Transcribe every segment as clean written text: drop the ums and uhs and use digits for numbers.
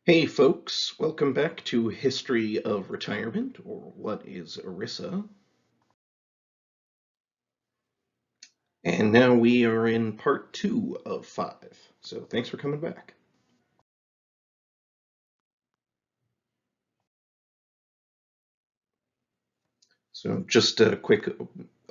Hey folks, welcome back to History of Retirement, or what is ERISA. And now we are in part 2 of 5. So thanks for coming back. So just a quick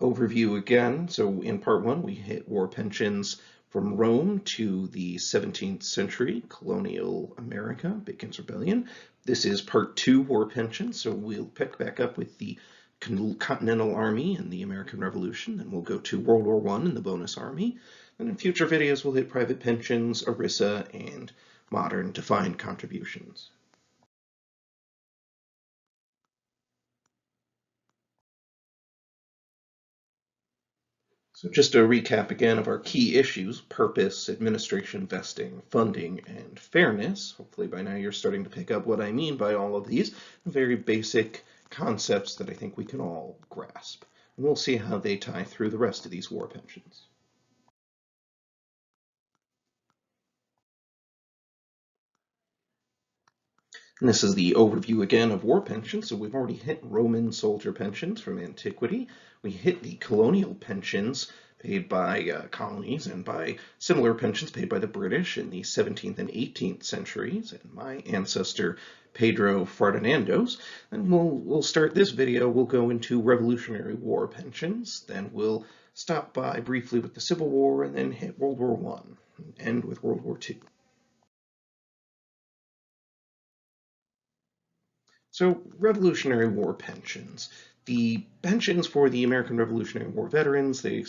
overview again. So in part 1, we hit war pensions from Rome to the 17th century, colonial America, Bacon's Rebellion. This is part 2, war pensions. So we'll pick back up with the Continental Army and the American Revolution. Then we'll go to World War I and the Bonus Army. And in future videos, we'll hit private pensions, ERISA, and modern defined contributions. So just a recap again of our key issues: purpose, administration, vesting, funding, and fairness. Hopefully by now you're starting to pick up what I mean by all of these very basic concepts that I think we can all grasp. And we'll see how they tie through the rest of these war pensions. And this is the overview again of war pensions. So we've already hit Roman soldier pensions from antiquity. We hit the colonial pensions paid by colonies and by similar pensions paid by the British in the 17th and 18th centuries, and my ancestor Pedro Ferdinando's. And we'll start this video. We'll go into Revolutionary War pensions. Then we'll stop by briefly with the Civil War and then hit World War I and end with World War II. So, Revolutionary War pensions. The pensions for the American Revolutionary War veterans, they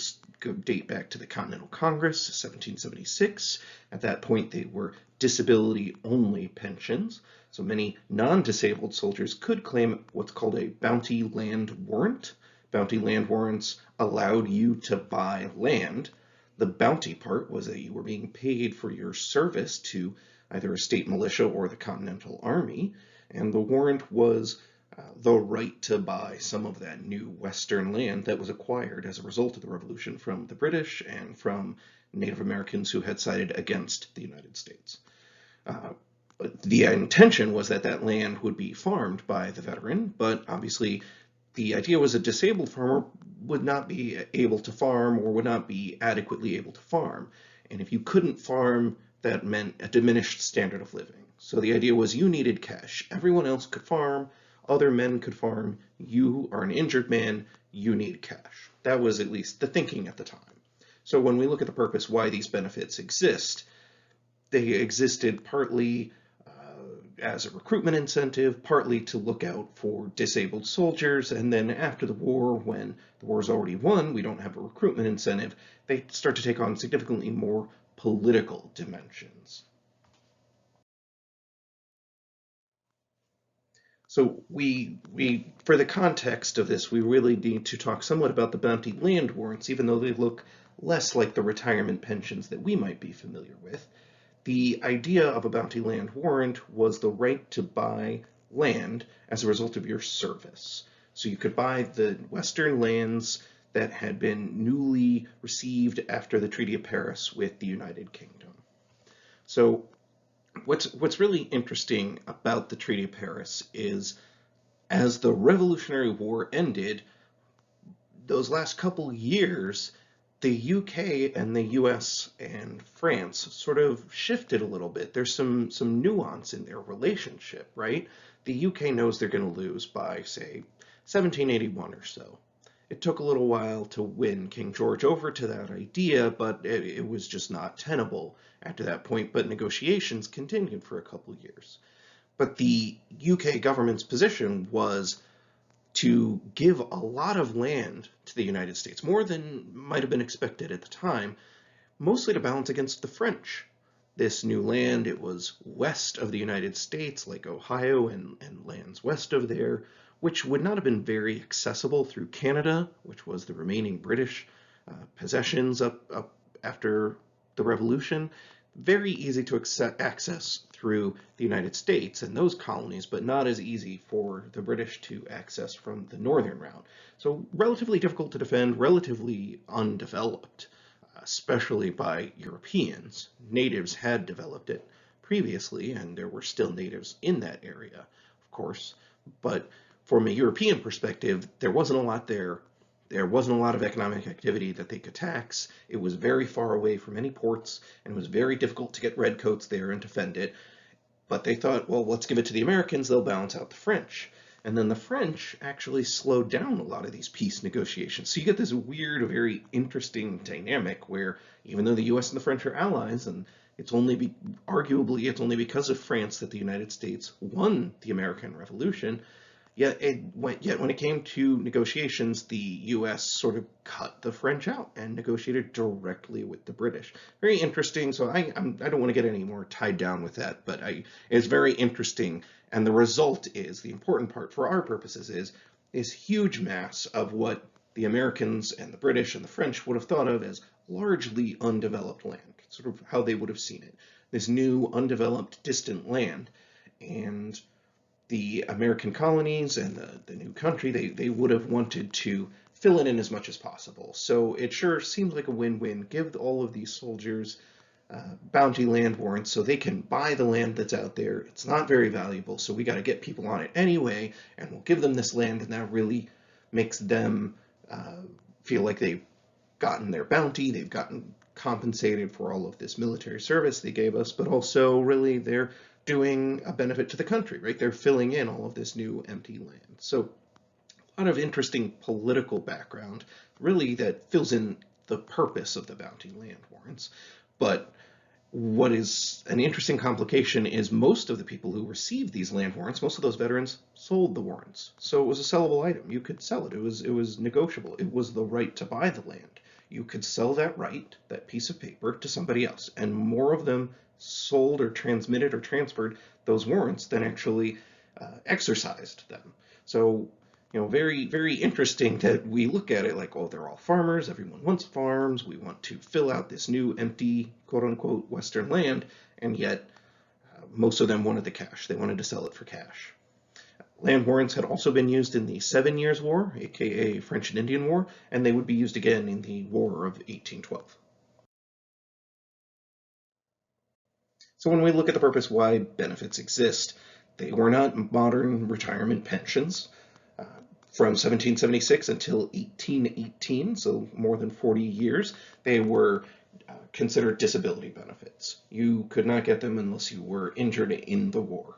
date back to the Continental Congress, 1776. At that point, they were disability-only pensions. So many non-disabled soldiers could claim what's called a bounty land warrant. Bounty land warrants allowed you to buy land. The bounty part was that you were being paid for your service to either a state militia or the Continental Army, and the warrant was the right to buy some of that new Western land that was acquired as a result of the Revolution from the British and from Native Americans who had sided against the United States. The intention was that that land would be farmed by the veteran, but obviously the idea was a disabled farmer would not be able to farm or would not be adequately able to farm. And if you couldn't farm, that meant a diminished standard of living. So the idea was you needed cash. Everyone else could farm, other men could farm. You are an injured man, you need cash. That was at least the thinking at the time. So when we look at the purpose why these benefits exist, they existed partly as a recruitment incentive, partly to look out for disabled soldiers, and then after the war, when the war is already won, we don't have a recruitment incentive, they start to take on significantly more political dimensions. So for the context of this, we really need to talk somewhat about the bounty land warrants, even though they look less like the retirement pensions that we might be familiar with. The idea of a bounty land warrant was the right to buy land as a result of your service. So you could buy the Western lands that had been newly received after the Treaty of Paris with the United Kingdom. So what's really interesting about the Treaty of Paris is as the Revolutionary War ended, those last couple years, the UK and the US and France sort of shifted a little bit. There's some nuance in their relationship, right? The UK knows they're going to lose by, say, 1781 or so. It took a little while to win King George over to that idea, but it was just not tenable after that point. But negotiations continued for a couple years. But the UK government's position was to give a lot of land to the United States, more than might have been expected at the time, mostly to balance against the French. This new land, it was west of the United States, like Ohio and lands west of there, which would not have been very accessible through Canada, which was the remaining British possessions up after the Revolution. Very easy to access through the United States and those colonies, but not as easy for the British to access from the northern route. So relatively difficult to defend, relatively undeveloped, especially by Europeans. Natives had developed it previously, and there were still natives in that area, of course. But from a European perspective, there wasn't a lot there. There wasn't a lot of economic activity that they could tax. It was very far away from any ports, and it was very difficult to get redcoats there and defend it. But they thought, well, let's give it to the Americans, they'll balance out the French. And then the French actually slowed down a lot of these peace negotiations. So you get this weird, very interesting dynamic where even though the US and the French are allies, and arguably it's only because of France that the United States won the American Revolution, yet when it came to negotiations, the U.S. sort of cut the French out and negotiated directly with the British. Very interesting. So I don't want to get any more tied down with that, but it's very interesting. And the result is, the important part for our purposes is this huge mass of what the Americans and the British and the French would have thought of as largely undeveloped land, sort of how they would have seen it. This new, undeveloped, distant land. And the American colonies and the new country, they would have wanted to fill it in as much as possible. So it sure seems like a win-win. Give all of these soldiers bounty land warrants so they can buy the land that's out there. It's not very valuable, so we got to get people on it anyway, and we'll give them this land, and that really makes them feel like they've gotten their bounty, they've gotten compensated for all of this military service they gave us, but also really they're doing a benefit to the country, right? They're filling in all of this new empty land. So a lot of interesting political background, really, that fills in the purpose of the bounty land warrants. But what is an interesting complication is most of the people who received these land warrants, most of those veterans sold the warrants. So it was a sellable item. You could sell it. It was negotiable. It was the right to buy the land. You could sell that right, that piece of paper, to somebody else. And more of them sold or transmitted or transferred those warrants than actually exercised them. So, very, very interesting that we look at it like, oh, they're all farmers, everyone wants farms, we want to fill out this new empty, quote-unquote, Western land, and yet most of them wanted the cash. They wanted to sell it for cash. Land warrants had also been used in the 7 Years' War, aka French and Indian War, and they would be used again in the War of 1812. So when we look at the purpose why benefits exist, they were not modern retirement pensions. From 1776 until 1818, so more than 40 years, they were considered disability benefits. You could not get them unless you were injured in the war.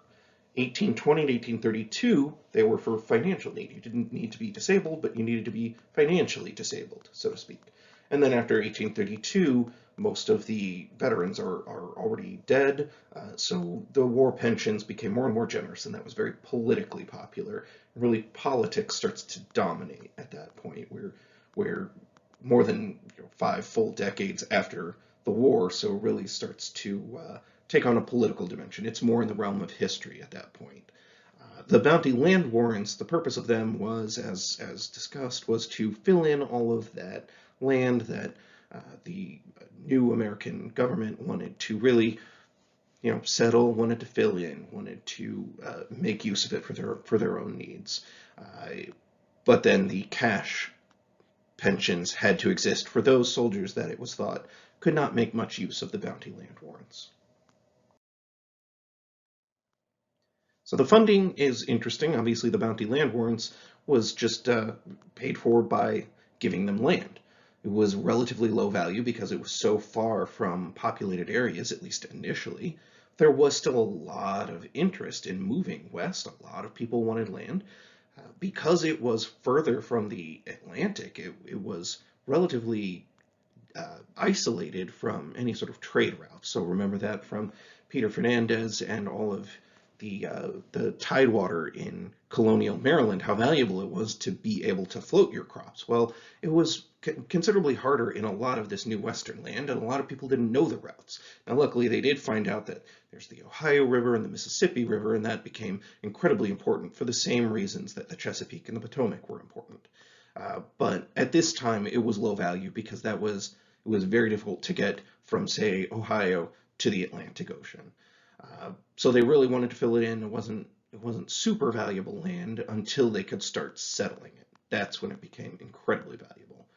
1820 to 1832, they were for financial need. You didn't need to be disabled, but you needed to be financially disabled, so to speak. And then after 1832, most of the veterans are already dead, so the war pensions became more and more generous, and that was very politically popular. Really, politics starts to dominate at that point, where more than 5 full decades after the war, so really starts to take on a political dimension. It's more in the realm of history at that point. The bounty land warrants, the purpose of them was, as discussed, was to fill in all of that land that the new American government wanted to really, settle, wanted to fill in, wanted to make use of it for their own needs. But then the cash pensions had to exist for those soldiers that it was thought could not make much use of the bounty land warrants. So the funding is interesting. Obviously, the bounty land warrants was just paid for by giving them land. It was relatively low value because it was so far from populated areas, at least initially. There was still a lot of interest in moving west. A lot of people wanted land. Because it was further from the Atlantic, it was relatively isolated from any sort of trade route. So remember that from Peter Fernandez and all of the tidewater in colonial Maryland, how valuable it was to be able to float your crops. Well, it was considerably harder in a lot of this new Western land, and a lot of people didn't know the routes. Now, luckily, they did find out that there's the Ohio River and the Mississippi River, and that became incredibly important for the same reasons that the Chesapeake and the Potomac were important. But at this time, it was low value because it was very difficult to get from, say, Ohio to the Atlantic Ocean. So they really wanted to fill it in. It wasn't super valuable land until they could start settling it. That's when it became incredibly valuable.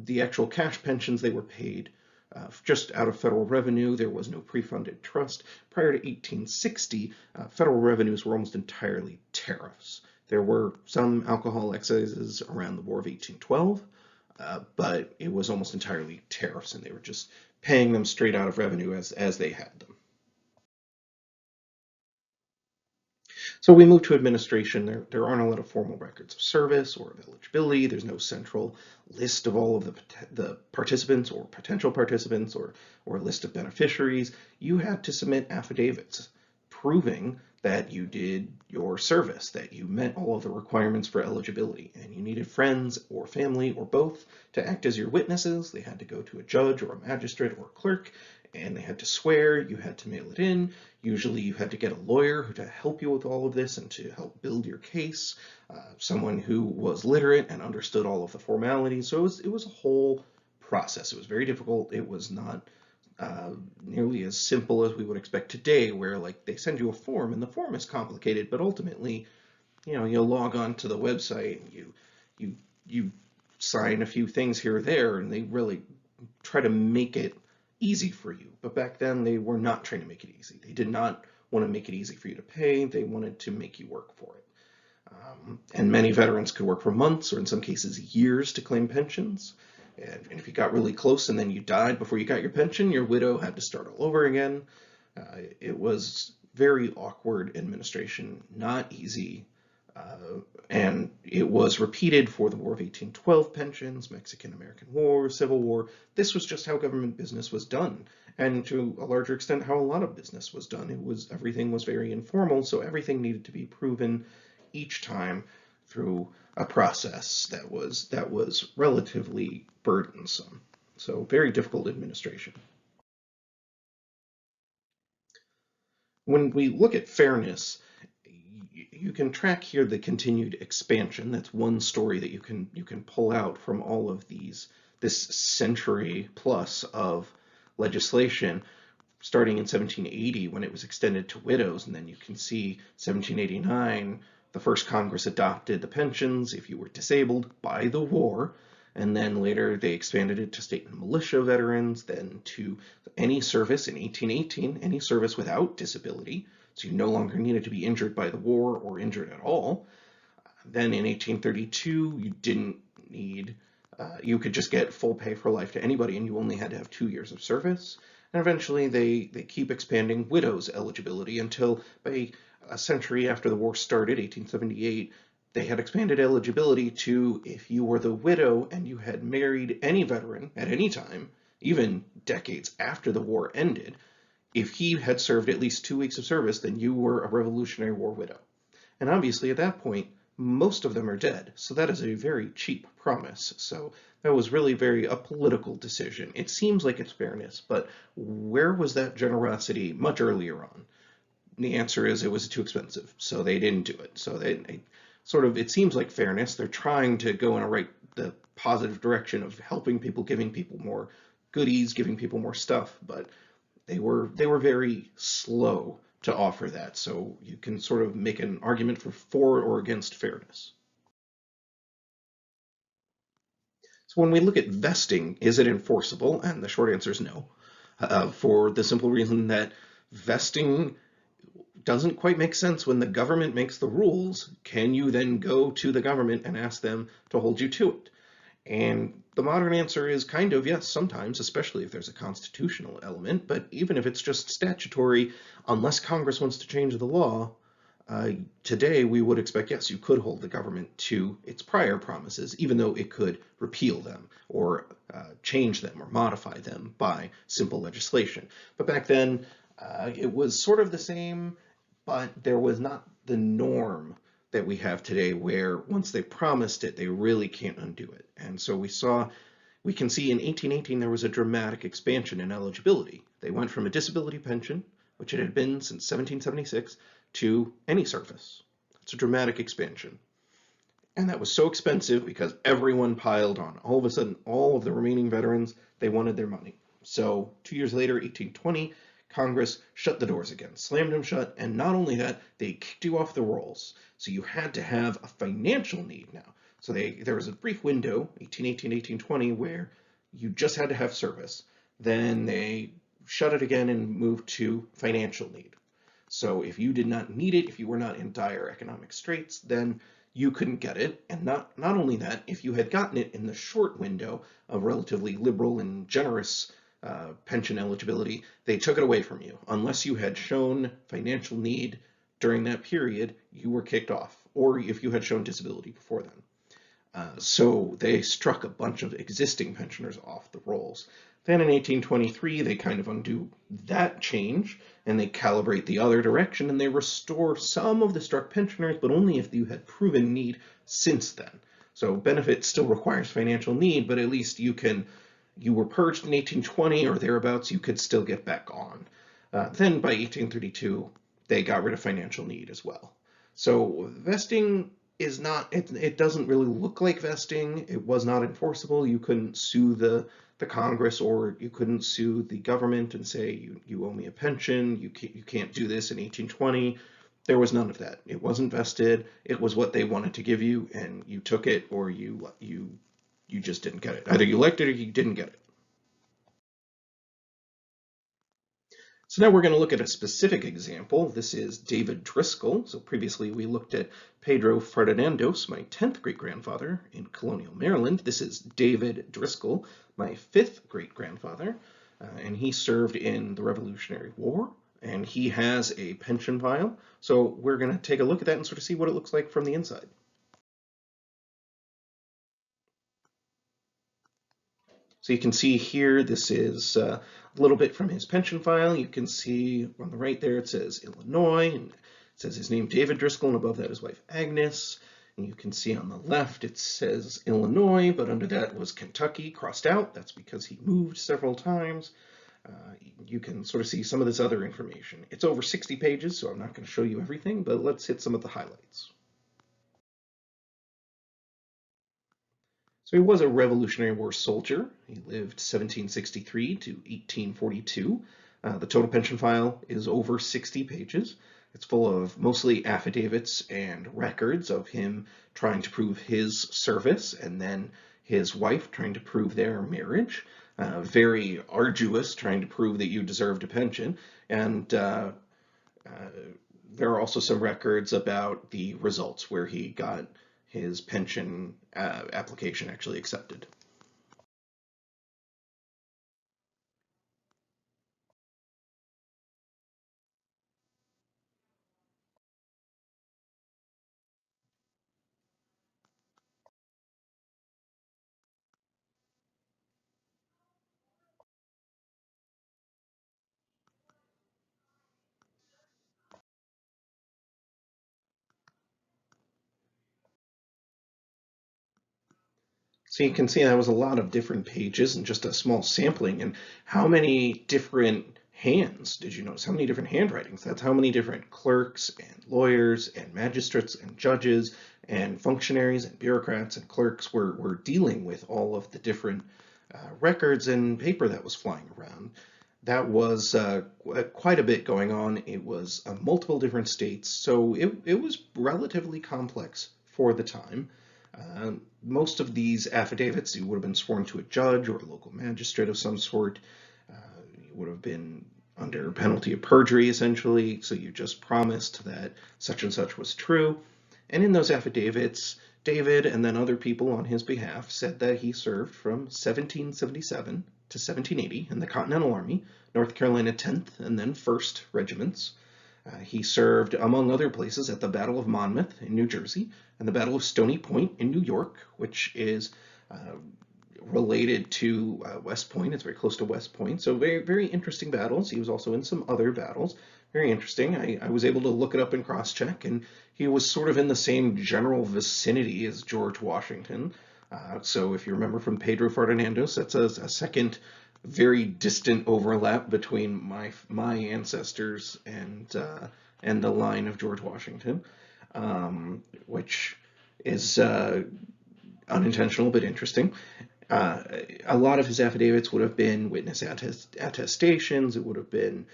The actual cash pensions they were paid just out of federal revenue. There was no pre-funded trust. Prior to 1860, federal revenues were almost entirely tariffs. There were some alcohol excises around the War of 1812, but it was almost entirely tariffs, and they were just paying them straight out of revenue as they had them. So we move to administration. There aren't a lot of formal records of service or of eligibility. There's no central list of all of the participants or potential participants or a list of beneficiaries. You had to submit affidavits proving that you did your service, that you met all of the requirements for eligibility, and you needed friends or family or both to act as your witnesses. They had to go to a judge or a magistrate or a clerk, and they had to swear. You had to mail it in. Usually you had to get a lawyer to help you with all of this and to help build your case, someone who was literate and understood all of the formalities. So it was a whole process. It was very difficult. It was not nearly as simple as we would expect today, where like they send you a form and the form is complicated, but ultimately, you log on to the website and you sign a few things here or there, and they really try to make it easy for you. But back then they were not trying to make it easy. They did not want to make it easy for you to pay. They wanted to make you work for it. And many veterans could work for months or in some cases years to claim pensions. And if you got really close and then you died before you got your pension, your widow had to start all over again. It was very awkward administration, not easy. And it was repeated for the War of 1812 pensions, Mexican-American War, Civil War. This was just how government business was done, and to a larger extent how a lot of business was done. Everything was very informal, so everything needed to be proven each time through a process that was relatively burdensome. So very difficult administration. When we look at fairness, you can track here the continued expansion. That's one story that you can pull out from all of this century plus of legislation, starting in 1780 when it was extended to widows, and then you can see 1789, the first Congress adopted the pensions if you were disabled by the war, and then later they expanded it to state and militia veterans, then to any service in 1818, any service without disability, so you no longer needed to be injured by the war or injured at all. Then in 1832, you didn't need, you could just get full pay for life to anybody, and you only had to have 2 years of service. And eventually they keep expanding widows' eligibility until by a century after the war started, 1878, they had expanded eligibility to if you were the widow and you had married any veteran at any time, even decades after the war ended, if he had served at least 2 weeks of service, then you were a Revolutionary War widow. And obviously at that point, most of them are dead, so that is a very cheap promise. So that was really a political decision. It seems like it's fairness, but where was that generosity much earlier on? The answer is it was too expensive, so they didn't do it. So they sort of, it seems like fairness. They're trying to go in the positive direction of helping people, giving people more goodies, giving people more stuff, but they were very slow to offer that. So you can sort of make an argument for or against fairness. So when we look at vesting, is it enforceable? And the short answer is no, for the simple reason that vesting doesn't quite make sense. When the government makes the rules, can you then go to the government and ask them to hold you to it? And the modern answer is kind of yes, sometimes, especially if there's a constitutional element, but even if it's just statutory, unless Congress wants to change the law, today we would expect, yes, you could hold the government to its prior promises, even though it could repeal them or change them or modify them by simple legislation. But back then, it was sort of the same, but there was not the norm that we have today where once they promised it, they really can't undo it. And so we can see in 1818 there was a dramatic expansion in eligibility. They went from a disability pension, which it had been since 1776, to any service. It's a dramatic expansion. And that was so expensive because everyone piled on. All of a sudden, all of the remaining veterans, they wanted their money. So 2 years later, 1820, Congress shut the doors again, slammed them shut, and not only that, they kicked you off the rolls. So you had to have a financial need now. So there was a brief window, 1818, 1820, where you just had to have service. Then they shut it again and moved to financial need. So if you did not need it, if you were not in dire economic straits, then you couldn't get it. And not only that, if you had gotten it in the short window of relatively liberal and generous pension eligibility, they took it away from you. Unless you had shown financial need during that period, you were kicked off, or if you had shown disability before then. So they struck a bunch of existing pensioners off the rolls. Then in 1823, they kind of undo that change and they calibrate the other direction and they restore some of the struck pensioners, but only if you had proven need since then. So benefit still requires financial need, but at least you were purged in 1820 or thereabouts, you could still get back on. Then by 1832, they got rid of financial need as well. So vesting is not, it doesn't really look like vesting. It was not enforceable. You couldn't sue the Congress, or you couldn't sue the government and say you owe me a pension. You can't do this in 1820. There was none of that. It wasn't vested. It was what they wanted to give you, and you took it, or you just didn't get it. Either you liked it or you didn't get it. So now we're going to look at a specific example. This is David Driscoll. So previously we looked at Pedro Ferdinandos, my 10th great-grandfather in colonial Maryland. This is David Driscoll, my 5th great-grandfather, and he served in the Revolutionary War, and he has a pension file. So we're going to take a look at that and sort of see what it looks like from the inside. So you can see here, this is a little bit from his pension file. You can see on the right there, it says Illinois, and it says his name, David Driscoll, and above that his wife, Agnes. And you can see on the left, it says Illinois, but under that was Kentucky crossed out. That's because he moved several times. You can sort of see some of this other information. It's over 60 pages, so I'm not going to show you everything, but let's hit some of the highlights. So he was a Revolutionary War soldier. He lived 1763 to 1842. The total pension file is over 60 pages. It's full of mostly affidavits and records of him trying to prove his service, and then his wife trying to prove their marriage. Very arduous, trying to prove that you deserved a pension. And there are also some records about the results where he got his pension application actually accepted. So you can see that was a lot of different pages and just a small sampling. And how many different hands did you notice? How many different handwritings? That's how many different clerks and lawyers and magistrates and judges and functionaries and bureaucrats and clerks were dealing with all of the different records and paper that was flying around. That was quite a bit going on. It was multiple different states, so it was relatively complex for the time. Most of these affidavits, you would have been sworn to a judge or a local magistrate of some sort. You would have been under penalty of perjury, essentially, so you just promised that such and such was true. And in those affidavits, David and then other people on his behalf said that he served from 1777 to 1780 in the Continental Army, North Carolina 10th and then 1st Regiments. He served, among other places, at the Battle of Monmouth in New Jersey and the Battle of Stony Point in New York, which is related to West Point. It's very close to West Point. So very, very interesting battles. He was also in some other battles. Very interesting. I was able to look it up and cross-check, and he was sort of in the same general vicinity as George Washington. So if you remember from Pedro Ferdinandos, that's a second very distant overlap between my ancestors and the line of George Washington, which is unintentional but interesting. A lot of his affidavits would have been witness attestations. It would have been,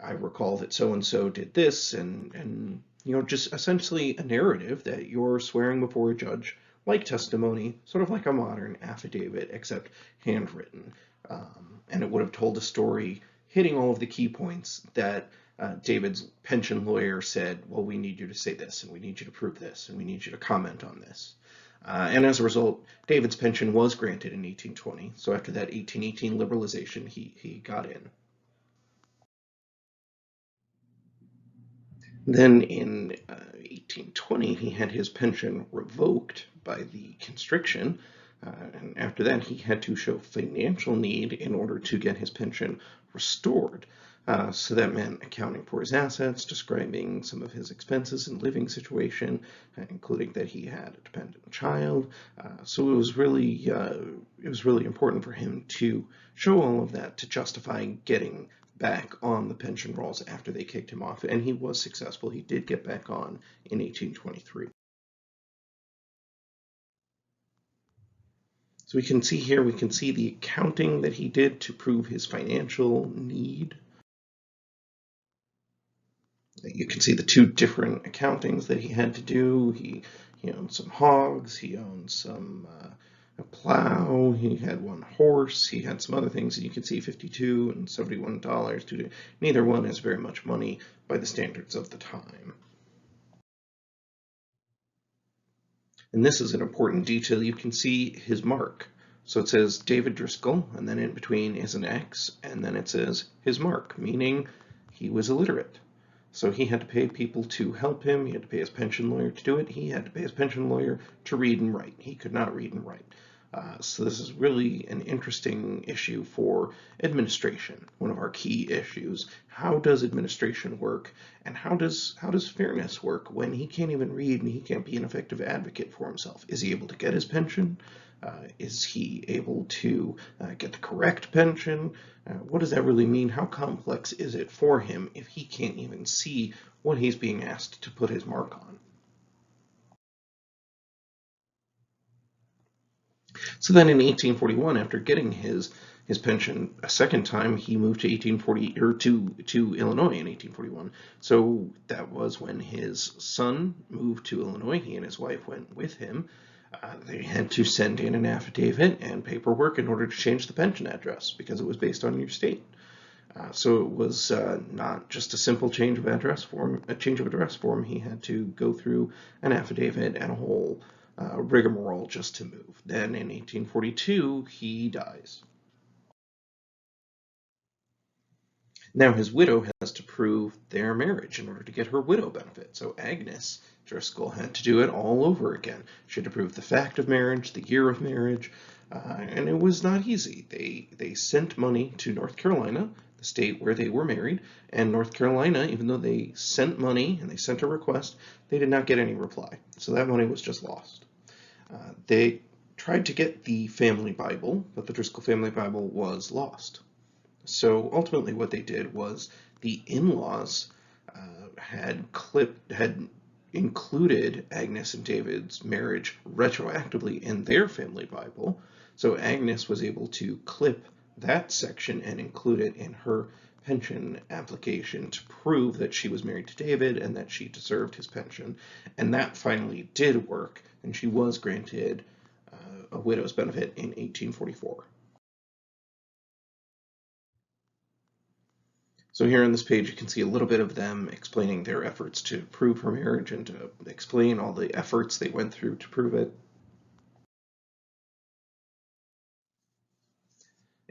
I recall that so-and-so did this, and just essentially a narrative that you're swearing before a judge, like testimony, sort of like a modern affidavit, except handwritten. and it would have told a story hitting all of the key points that David's pension lawyer said, well, we need you to say this, and we need you to prove this, and we need you to comment on this. And as a result, David's pension was granted in 1820. So after that 1818 liberalization, he got in. Then in 1820, he had his pension revoked by the constriction, and after that, he had to show financial need in order to get his pension restored. So that meant accounting for his assets, describing some of his expenses and living situation, including that he had a dependent child. So it was really important for him to show all of that to justify getting back on the pension rolls after they kicked him off, and he was successful. He did get back on in 1823. So we can see here, we can see the accounting that he did to prove his financial need. You can see the two different accountings that he had to do. He owned some hogs, he owned some a plow, he had one horse, he had some other things, and you can see $52 and $71. Neither one is very much money by the standards of the time. And this is an important detail. You can see his mark. So it says David Driscoll, and then in between is an X, and then it says his mark, meaning he was illiterate. So he had to pay people to help him. He had to pay his pension lawyer to do it. He had to pay his pension lawyer to read and write. He could not read and write. So this is really an interesting issue for administration, one of our key issues. How does administration work, and how does fairness work when he can't even read and he can't be an effective advocate for himself? Is he able to get his pension? Is he able to get the correct pension? What does that really mean? How complex is it for him if he can't even see what he's being asked to put his mark on? So then in 1841, after getting his pension a second time, he moved to 1840 or to Illinois in 1841. So that was when his son moved to Illinois. He and his wife went with him. They had to send in an affidavit and paperwork in order to change the pension address because it was based on your state. So it was not just a simple change of address form. He had to go through an affidavit and a whole rigmarole just to move. Then in 1842, he dies. Now his widow has to prove their marriage in order to get her widow benefit. So Agnes Driscoll had to do it all over again. She had to prove the fact of marriage, the year of marriage, and it was not easy. They sent money to North Carolina, the state where they were married, and North Carolina, even though they sent money and they sent a request, they did not get any reply. So that money was just lost. They tried to get the family Bible, but the Driscoll family Bible was lost. So ultimately what they did was the in-laws had included Agnes and David's marriage retroactively in their family Bible. So Agnes was able to clip that section and include it in her pension application to prove that she was married to David and that she deserved his pension. And that finally did work, and she was granted a widow's benefit in 1844. So here on this page, you can see a little bit of them explaining their efforts to prove her marriage and to explain all the efforts they went through to prove it.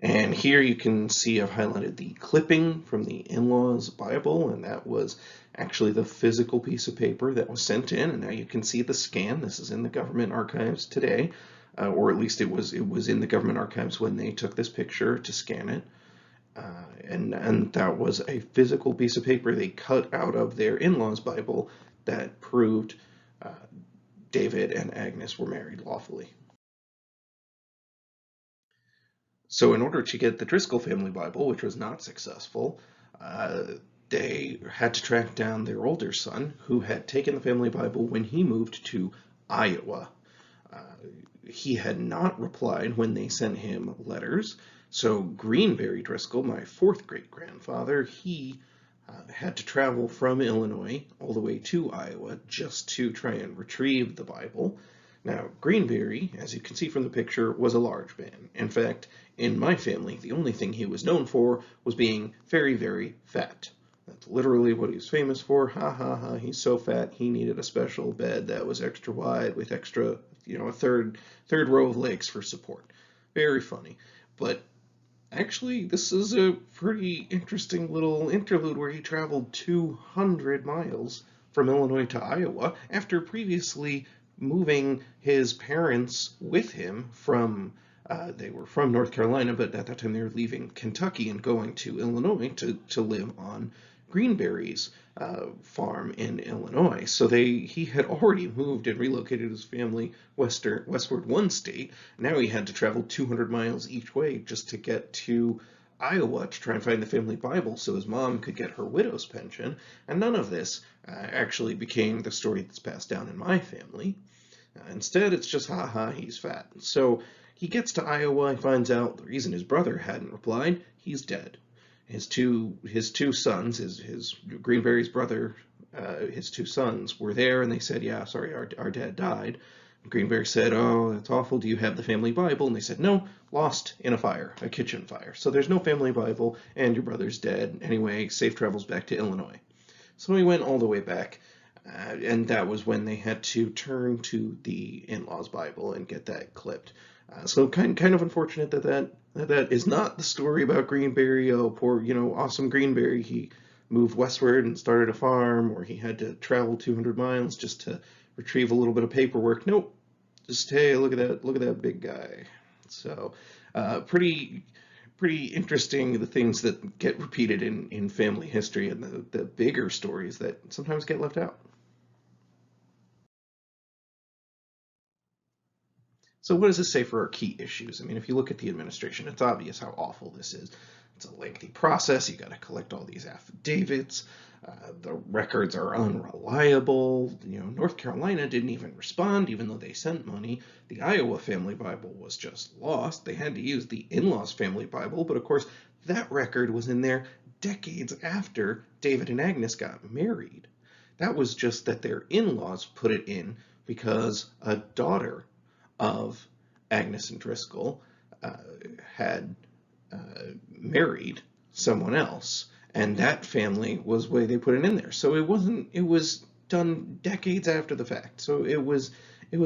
And here you can see I've highlighted the clipping from the in-laws Bible, and that was actually the physical piece of paper that was sent in, and now you can see the scan. This is in the government archives today, or at least it was in the government archives when they took this picture to scan it. And that was a physical piece of paper they cut out of their in-laws Bible that proved David and Agnes were married lawfully. So in order to get the Driscoll family Bible, which was not successful, they had to track down their older son, who had taken the family Bible when he moved to Iowa. He had not replied when they sent him letters. So Greenberry Driscoll, my fourth great-grandfather, he had to travel from Illinois all the way to Iowa just to try and retrieve the Bible. Now, Greenberry, as you can see from the picture, was a large man. In fact, in my family, the only thing he was known for was being very, very fat. That's literally what he was famous for. Ha ha ha, he's so fat he needed a special bed that was extra wide with extra, a third row of legs for support. Very funny. But actually, this is a pretty interesting little interlude where he traveled 200 miles from Illinois to Iowa after previously moving his parents with him from, they were from North Carolina, but at that time they were leaving Kentucky and going to Illinois to live on Greenberry's farm in Illinois. So he had already moved and relocated his family westward one state. Now he had to travel 200 miles each way just to get to Iowa to try and find the family Bible so his mom could get her widow's pension. And none of this actually became the story that's passed down in my family. Instead, it's just, ha ha, he's fat. So he gets to Iowa and finds out the reason his brother hadn't replied, he's dead. His two sons, his Greenberry's brother, his two sons were there, and they said, yeah, sorry, our dad died. Greenberry said, oh, that's awful, do you have the family Bible? And they said, no, lost in a kitchen fire. So there's no family Bible, and your brother's dead. Anyway, safe travels back to Illinois. So he went all the way back, and that was when they had to turn to the in-laws Bible and get that clipped. So kind of unfortunate that is not the story about Greenberry. Oh, poor, awesome Greenberry. He moved westward and started a farm, or he had to travel 200 miles just to retrieve a little bit of paperwork. Nope. Just, hey, look at that big guy. So, pretty interesting, the things that get repeated in family history and the bigger stories that sometimes get left out. So what does this say for our key issues? I mean, if you look at the administration, it's obvious how awful this is. It's a lengthy process. You got to collect all these affidavits. The records are unreliable. North Carolina didn't even respond, even though they sent money. The Iowa Family Bible was just lost. They had to use the in-laws Family Bible, but of course, that record was in there decades after David and Agnes got married. That was just that their in-laws put it in because a daughter of Agnes and Driscoll had married someone else, and that family was why they put it in there. So it was done decades after the fact. So it was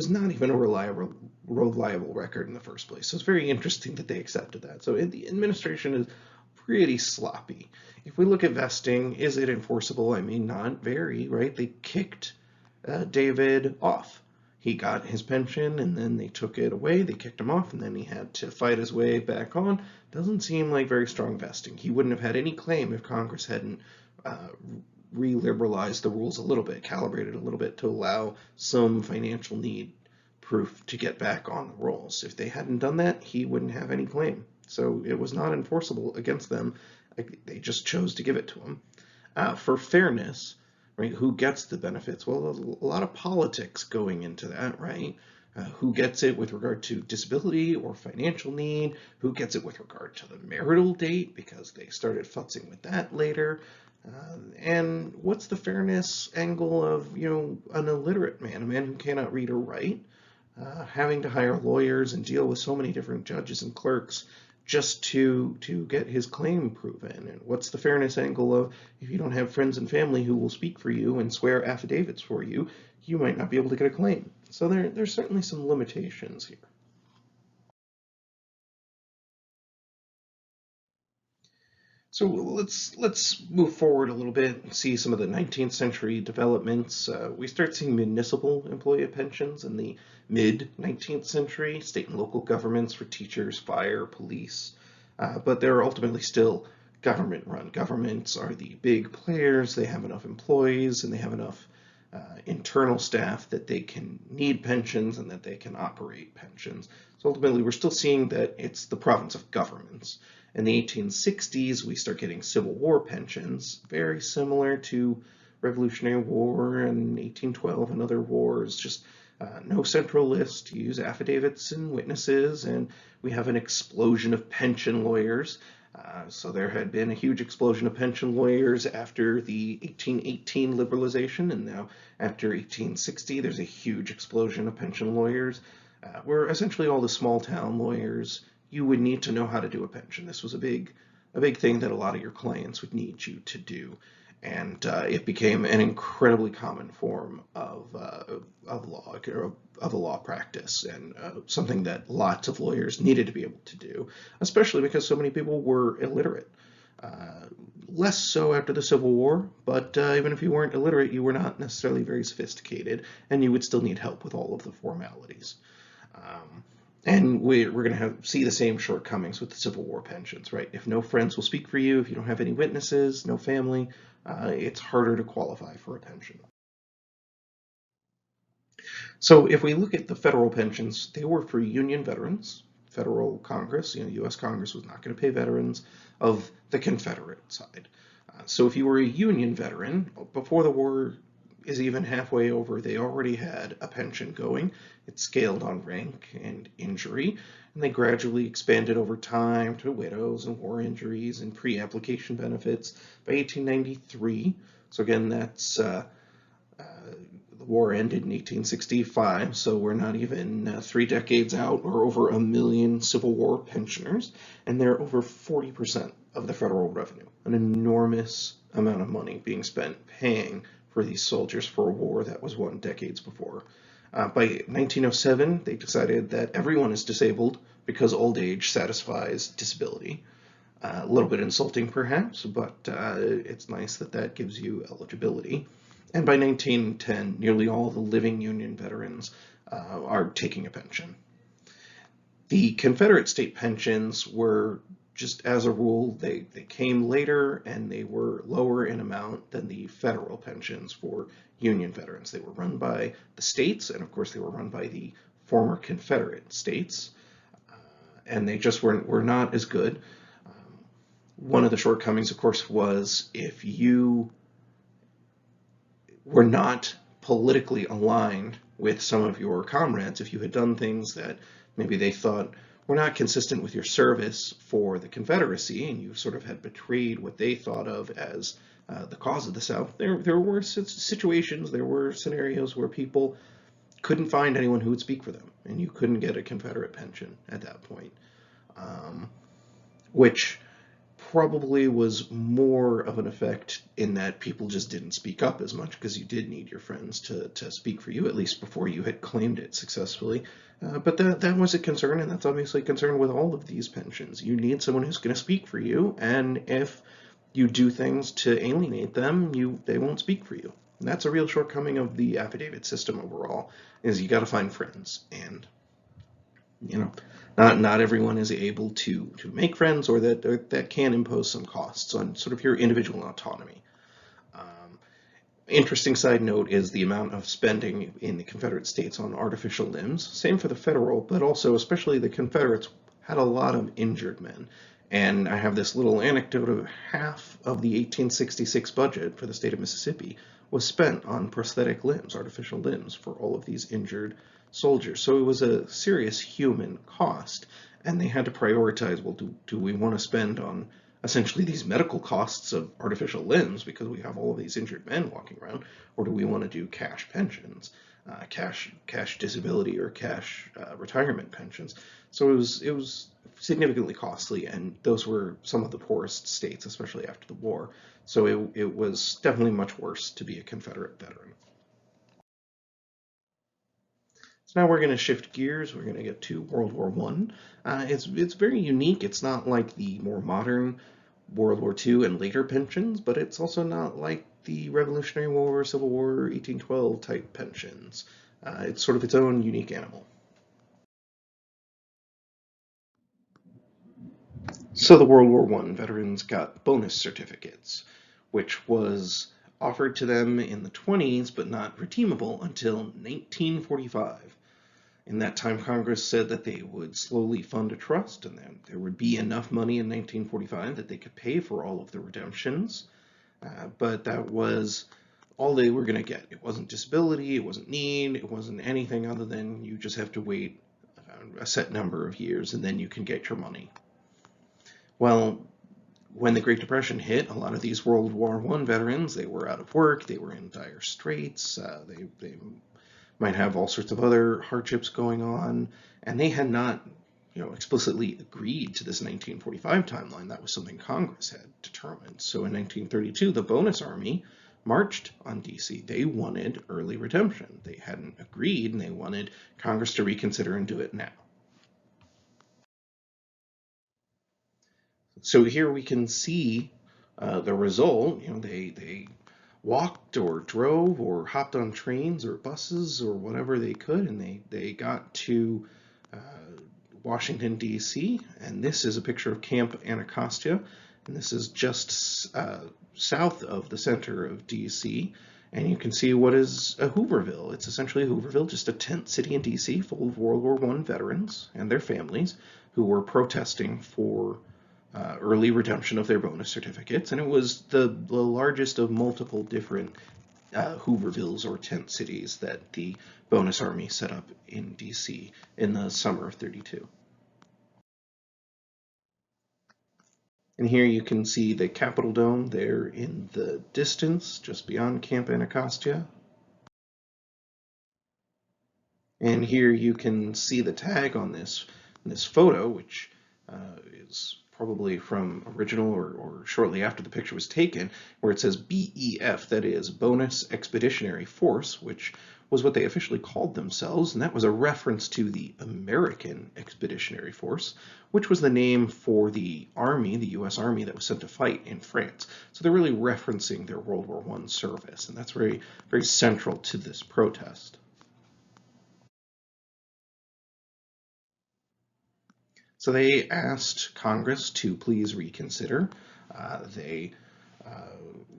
not even a reliable record in the first place. So it's very interesting that they accepted that. So the administration is pretty sloppy. If we look at vesting, is it enforceable? I mean, not very, right? They kicked David off. He got his pension, and then they took it away. They kicked him off, and then he had to fight his way back on. Doesn't seem like very strong vesting. He wouldn't have had any claim if Congress hadn't re-liberalized the rules a little bit, calibrated a little bit to allow some financial need proof to get back on the rolls. If they hadn't done that, he wouldn't have any claim. So it was not enforceable against them. They just chose to give it to him. For fairness, right? Who gets the benefits? Well, a lot of politics going into that, right? Who gets it with regard to disability or financial need? Who gets it with regard to the marital date, because they started futzing with that later? And what's the fairness angle of, an illiterate man, a man who cannot read or write, having to hire lawyers and deal with so many different judges and clerks just to get his claim proven? And what's the fairness angle of, if you don't have friends and family who will speak for you and swear affidavits for you, you might not be able to get a claim. So there's certainly some limitations here. So let's move forward a little bit and see some of the 19th century developments. We start seeing municipal employee pensions in the mid-19th century, state and local governments for teachers, fire, police, but they're ultimately still government-run. Governments are the big players. They have enough employees and they have enough internal staff that they can need pensions and that they can operate pensions. So ultimately, we're still seeing that it's the province of governments. In the 1860s, we start getting Civil War pensions, very similar to Revolutionary War and 1812 and other wars, just no central list. You use affidavits and witnesses, and we have an explosion of pension lawyers. So there had been a huge explosion of pension lawyers after the 1818 liberalization, and now after 1860, there's a huge explosion of pension lawyers, where essentially all the small town lawyers, you would need to know how to do a pension. This was a big thing that a lot of your clients would need you to do, and it became an incredibly common form of law, or of a law practice, and something that lots of lawyers needed to be able to do, especially because so many people were illiterate. Uh, Less so after the Civil War, but even if you weren't illiterate, you were not necessarily very sophisticated, and you would still need help with all of the formalities. Um, and we're going to see the same shortcomings with the Civil War pensions, right? If no friends will speak for you, if you don't have any witnesses, no family, it's harder to qualify for a pension. So if we look at the federal pensions, they were for Union veterans. Federal Congress, U.S. Congress was not going to pay veterans of the Confederate side. So if you were a Union veteran, before the war is even halfway over, they already had a pension going. It's scaled on rank and injury, and they gradually expanded over time to widows and war injuries and pre-application benefits by 1893. So again, that's the war ended in 1865, so we're not even 3 decades out, or over 1 million Civil War pensioners, and they're over 40% of the federal revenue, an enormous amount of money being spent paying for these soldiers for a war that was won decades before. By 1907, they decided that everyone is disabled because old age satisfies disability. A little bit insulting, perhaps, but it's nice that that gives you eligibility. And by 1910, nearly all the living Union veterans are taking a pension. The Confederate state pensions were, just as a rule, they came later, and they were lower in amount than the federal pensions for Union veterans. They were run by the states, and of course they were run by the former Confederate states, and they just were not as good. One of the shortcomings, of course, was if you were not politically aligned with some of your comrades, if you had done things that maybe they thought were not consistent with your service for the Confederacy, and you sort of had betrayed what they thought of as the cause of the South, there were situations, there were scenarios where people couldn't find anyone who would speak for them, and you couldn't get a Confederate pension at that point, which probably was more of an effect in that people just didn't speak up as much, because you did need your friends to speak for you, at least before you had claimed it successfully. But that was a concern, and that's obviously a concern with all of these pensions. You need someone who's going to speak for you, and if you do things to alienate them, they won't speak for you. And that's a real shortcoming of the affidavit system overall, is you got to find friends, and not everyone is able to make friends, or that can impose some costs on sort of your individual autonomy. Interesting side note is the amount of spending in the Confederate States on artificial limbs. Same for the federal, but also especially the Confederates had a lot of injured men. And I have this little anecdote of half of the 1866 budget for the state of Mississippi was spent on prosthetic limbs, artificial limbs, for all of these injured soldiers. So it was a serious human cost, and they had to prioritize, well, do we want to spend on essentially these medical costs of artificial limbs because we have all of these injured men walking around, or do we want to do cash pensions, cash disability, or cash retirement pensions? So it was significantly costly, and those were some of the poorest states, especially after the war. So it was definitely much worse to be a Confederate veteran. So now we're going to shift gears. We're going to get to World War I. It's very unique. It's not like the more modern World War II and later pensions, but it's also not like the Revolutionary War, Civil War, 1812 type pensions. It's sort of its own unique animal. So the World War I veterans got bonus certificates, which was offered to them in the 20s, but not redeemable until 1945. In that time, Congress said that they would slowly fund a trust, and then there would be enough money in 1945 that they could pay for all of the redemptions. But that was all they were going to get. It wasn't disability, it wasn't need, it wasn't anything other than you just have to wait a set number of years and then you can get your money. Well, when the Great Depression hit, a lot of these World War I veterans, they were out of work, they were in dire straits, they might have all sorts of other hardships going on, and they had not, explicitly agreed to this 1945 timeline. That was something Congress had determined. So in 1932, the Bonus Army marched on DC. They wanted early redemption. They hadn't agreed, and they wanted Congress to reconsider and do it now. So here we can see the result. They walked or drove or hopped on trains or buses or whatever they could, and they got to Washington, D.C., and this is a picture of Camp Anacostia, and this is just south of the center of D.C., and you can see what is a Hooverville. It's essentially a Hooverville, just a tent city in D.C. full of World War I veterans and their families who were protesting for early redemption of their bonus certificates, and it was the largest of multiple different Hoovervilles or tent cities that the Bonus Army set up in DC in the summer of '32. And here you can see the Capitol Dome there in the distance, just beyond Camp Anacostia. And here you can see the tag on this photo, which is probably from original or shortly after the picture was taken, where it says BEF, that is Bonus Expeditionary Force, which was what they officially called themselves, and that was a reference to the American Expeditionary Force, which was the name for the Army, the U.S. Army that was sent to fight in France. So they're really referencing their World War I service, and that's very, very central to this protest. So they asked Congress to please reconsider. They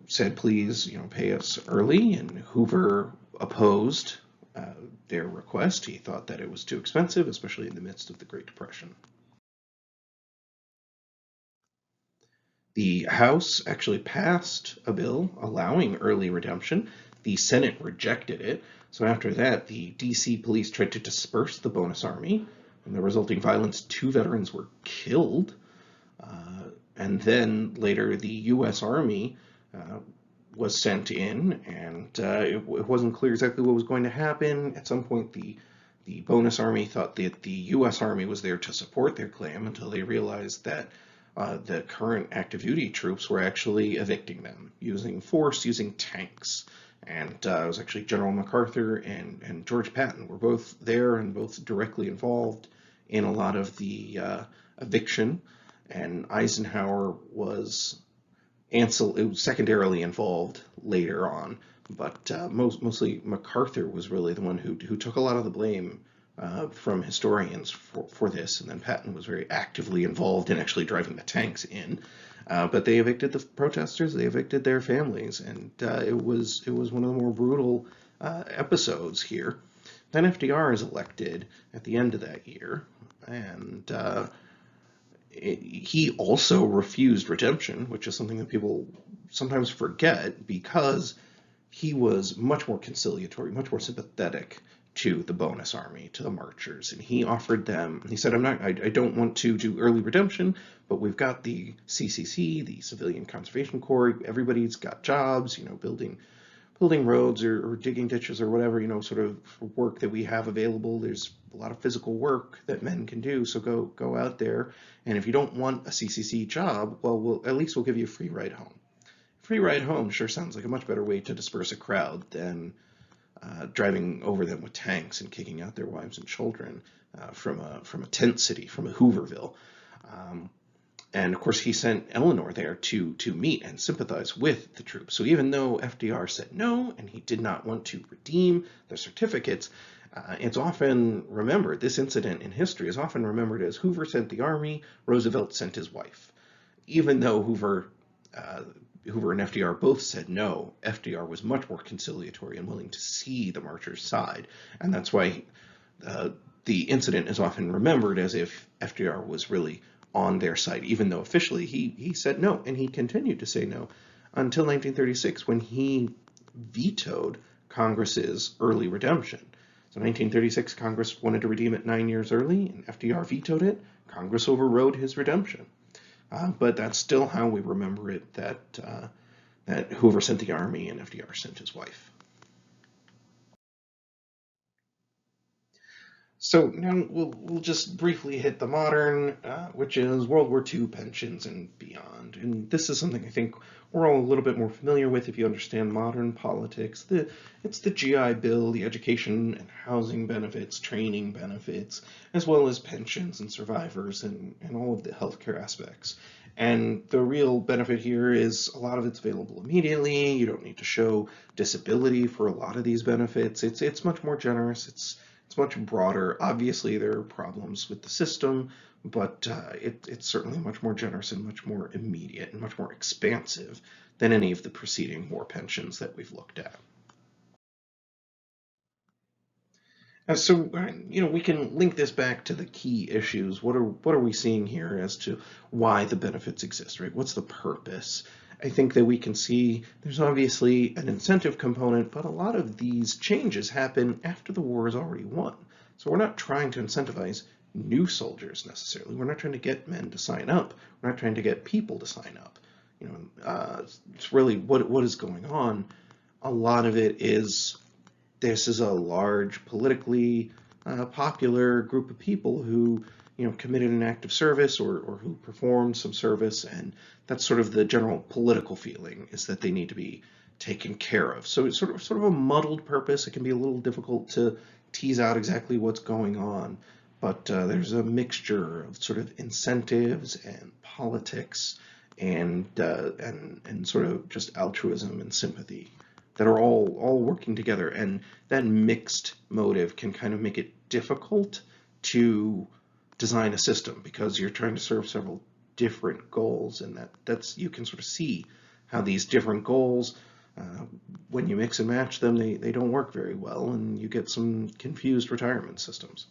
said, please, pay us early, and Hoover opposed their request. He thought that it was too expensive, especially in the midst of the Great Depression. The House actually passed a bill allowing early redemption. The Senate rejected it. So after that, the DC police tried to disperse the Bonus Army. In the resulting violence, 2 veterans were killed. And then later, the U.S. Army was sent in, and it wasn't clear exactly what was going to happen. At some point, the Bonus Army thought that the U.S. Army was there to support their claim until they realized that the current active duty troops were actually evicting them, using force, using tanks. And it was actually General MacArthur and George Patton were both there and both directly involved in a lot of the eviction. And Eisenhower was secondarily involved later on. But mostly MacArthur was really the one who took a lot of the blame from historians for this. And then Patton was very actively involved in actually driving the tanks in. But they evicted the protesters, they evicted their families, and it was one of the more brutal episodes here. Then FDR is elected at the end of that year, and he also refused redemption, which is something that people sometimes forget, because he was much more conciliatory, much more sympathetic to the Bonus Army, to the marchers, and he offered them, he said, I don't want to do early redemption, but we've got the CCC, the Civilian Conservation Corps, everybody's got jobs, building roads or digging ditches or whatever, sort of work that we have available. There's a lot of physical work that men can do, so go out there, and if you don't want a CCC job, well, at least we'll give you a free ride home. Free ride home sure sounds like a much better way to disperse a crowd than driving over them with tanks and kicking out their wives and children from a tent city, from a Hooverville. And of course, he sent Eleanor there to meet and sympathize with the troops. So even though FDR said no, and he did not want to redeem the certificates, it's often remembered, this incident in history is often remembered as Hoover sent the army, Roosevelt sent his wife. Even though Hoover and FDR both said no, FDR was much more conciliatory and willing to see the marchers' side. And that's why the incident is often remembered as if FDR was really on their side, even though officially he said no, and he continued to say no until 1936, when he vetoed Congress's early redemption. So 1936, Congress wanted to redeem it 9 years early, and FDR vetoed it. Congress overrode his redemption. but that's still how we remember it, that Hoover sent the army and FDR sent his wife. So now we'll just briefly hit the modern, which is World War II pensions and beyond. And this is something I think we're all a little bit more familiar with if you understand modern politics. It's the GI Bill, the education and housing benefits, training benefits, as well as pensions and survivors and all of the healthcare aspects. And the real benefit here is a lot of it's available immediately. You don't need to show disability for a lot of these benefits. It's much more generous. It's much broader. Obviously, there are problems with the system, but it's certainly much more generous and much more immediate and much more expansive than any of the preceding war pensions that we've looked at. So, we can link this back to the key issues. What are we seeing here as to why the benefits exist, right? What's the purpose? I think that we can see there's obviously an incentive component, but a lot of these changes happen after the war is already won. So we're not trying to incentivize new soldiers necessarily. We're not trying to get men to sign up. We're not trying to get people to sign up. It's really what is going on. A lot of it is this is a large politically popular group of people who committed an act of service or who performed some service, and that's sort of the general political feeling, is that they need to be taken care of. So it's sort of a muddled purpose. It can be a little difficult to tease out exactly what's going on, but there's a mixture of sort of incentives and politics and sort of just altruism and sympathy that are all working together, and that mixed motive can kind of make it difficult to design a system because you're trying to serve several different goals, and that's you can sort of see how these different goals, when you mix and match them, they don't work very well, and you get some confused retirement systems.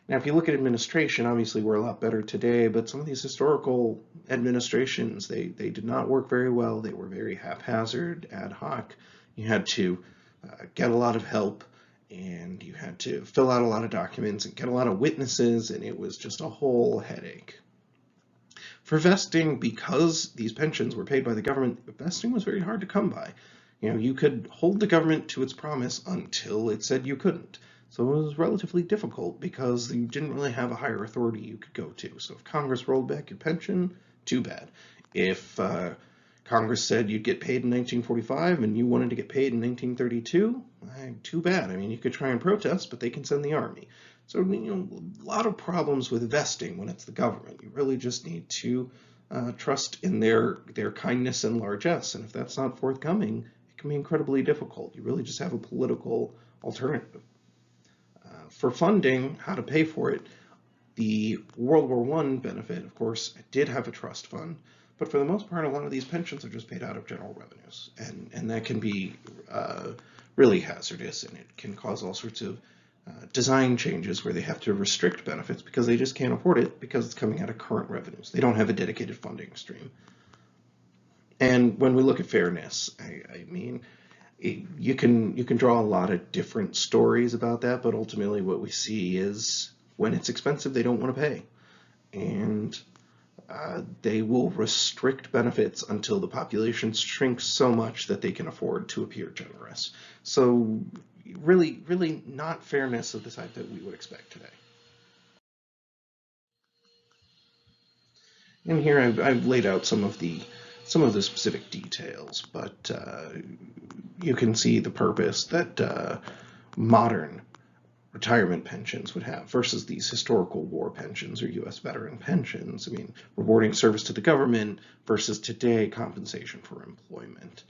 Now, if you look at administration, obviously we're a lot better today, but some of these historical administrations, they did not work very well. They were very haphazard, ad hoc. You had to get a lot of help, and you had to fill out a lot of documents and get a lot of witnesses, and it was just a whole headache. For vesting, because these pensions were paid by the government, vesting was very hard to come by. You could hold the government to its promise until it said you couldn't. So it was relatively difficult because you didn't really have a higher authority you could go to. So if Congress rolled back your pension, too bad. If Congress said you'd get paid in 1945 and you wanted to get paid in 1932, too bad. I mean, you could try and protest, but they can send the army. So, a lot of problems with vesting when it's the government. You really just need to trust in their kindness and largesse. And if that's not forthcoming, it can be incredibly difficult. You really just have a political alternative. For funding, how to pay for it, the World War I benefit, of course, did have a trust fund, but for the most part, a lot of these pensions are just paid out of general revenues, and that can be really hazardous, and it can cause all sorts of design changes where they have to restrict benefits because they just can't afford it because it's coming out of current revenues. They don't have a dedicated funding stream. And when we look at fairness, I mean, you can draw a lot of different stories about that, but ultimately what we see is when it's expensive, they don't want to pay. And they will restrict benefits until the population shrinks so much that they can afford to appear generous. So really not fairness of the type that we would expect today. And here I've laid out some of the specific details, but you can see the purpose that modern retirement pensions would have versus these historical war pensions or U.S. veteran pensions. I mean, rewarding service to the government versus today compensation for employment.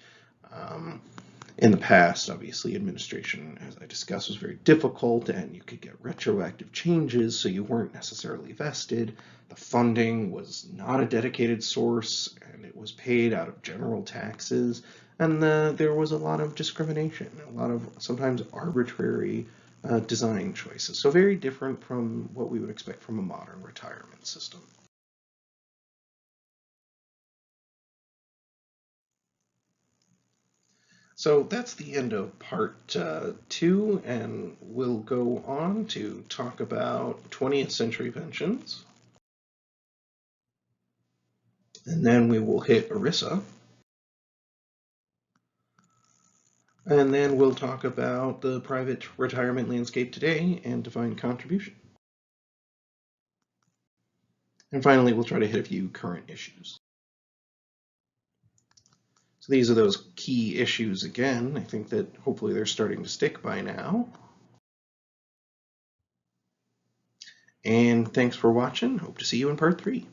In the past, obviously, administration, as I discussed, was very difficult, and you could get retroactive changes, so you weren't necessarily vested. The funding was not a dedicated source, and it was paid out of general taxes, and there was a lot of discrimination, a lot of sometimes arbitrary design choices. So very different from what we would expect from a modern retirement system. So that's the end of part 2, and we'll go on to talk about 20th century pensions. And then we will hit ERISA. And then we'll talk about the private retirement landscape today and defined contribution. And finally, we'll try to hit a few current issues. So these are those key issues again. I think that hopefully they're starting to stick by now. And thanks for watching. Hope to see you in part 3.